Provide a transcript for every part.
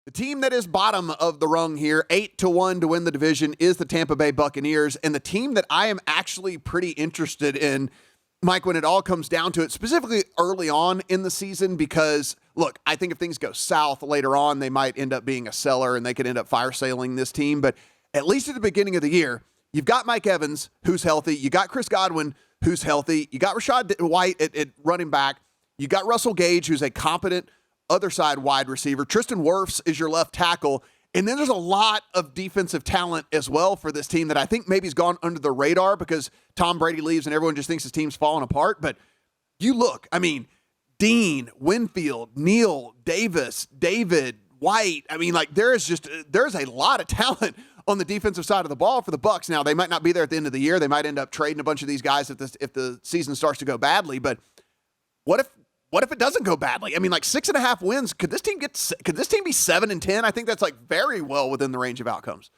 The team that is bottom of the rung here, 8-1 to win the division, is the Tampa Bay Buccaneers. And the team that I am actually pretty interested in, Mike, when it all comes down to it, specifically early on in the season, because, look, I think if things go south later on, they might end up being a seller and they could end up fire sailing this team. But at least at the beginning of the year, you've got Mike Evans, who's healthy. You got Chris Godwin, who's healthy. You got Rashad White at running back. You got Russell Gage, who's a competent other side wide receiver. Tristan Wirfs is your left tackle. And then there's a lot of defensive talent as well for this team that I think maybe has gone under the radar because Tom Brady leaves and everyone just thinks his team's falling apart. But you look, I mean, Dean, Winfield, Neal, Davis, David, White. I mean, like there's a lot of talent on the defensive side of the ball for the Bucs. Now, they might not be there at the end of the year. They might end up trading a bunch of these guys if the season starts to go badly. But what if it doesn't go badly? I mean, like 6.5 wins. Could this team be 7-10? I think that's like very well within the range of outcomes.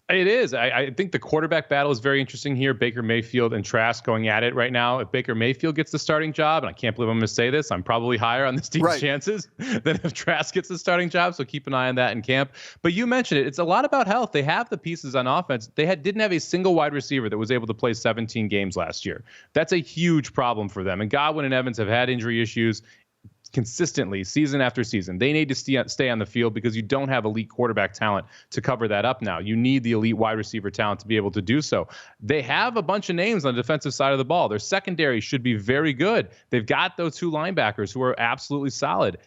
It is. I think the quarterback battle is very interesting here. Baker Mayfield and Trask going at it right now. If Baker Mayfield gets the starting job, and I can't believe I'm going to say this, I'm probably higher on this team's chances than if Trask gets the starting job. So keep an eye on that in camp. But you mentioned it. It's a lot about health. They have the pieces on offense. They didn't have a single wide receiver that was able to play 17 games last year. That's a huge problem for them. And Godwin and Evans have had injury issues consistently season after season. They need to stay on the field because you don't have elite quarterback talent to cover that up now. You need the elite wide receiver talent to be able to do so. They have a bunch of names on the defensive side of the ball. Their secondary should be very good. They've got those two linebackers who are absolutely solid.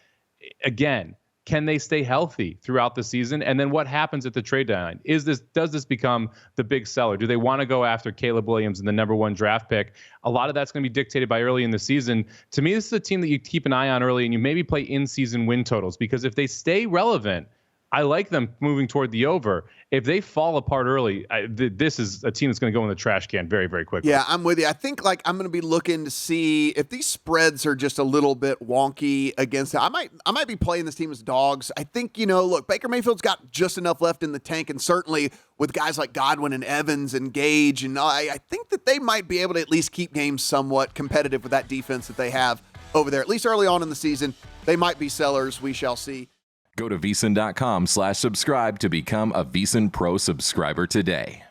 Again, can they stay healthy throughout the season? And then what happens at the trade deadline? Does this become the big seller? Do they want to go after Caleb Williams and the number 1 draft pick? A lot of that's going to be dictated by early in the season. To me, this is a team that you keep an eye on early and you maybe play in-season win totals, because if they stay relevant, I like them moving toward the over. If they fall apart early, this is a team that's going to go in the trash can very, very quickly. Yeah, I'm with you. I think like I'm going to be looking to see if these spreads are just a little bit wonky against it. I might be playing this team as dogs. I think, look, Baker Mayfield's got just enough left in the tank, and certainly with guys like Godwin and Evans and Gage, and I think that they might be able to at least keep games somewhat competitive with that defense that they have over there, at least early on in the season. They might be sellers. We shall see. Go to VSiN.com/subscribe to become a VSiN Pro subscriber today.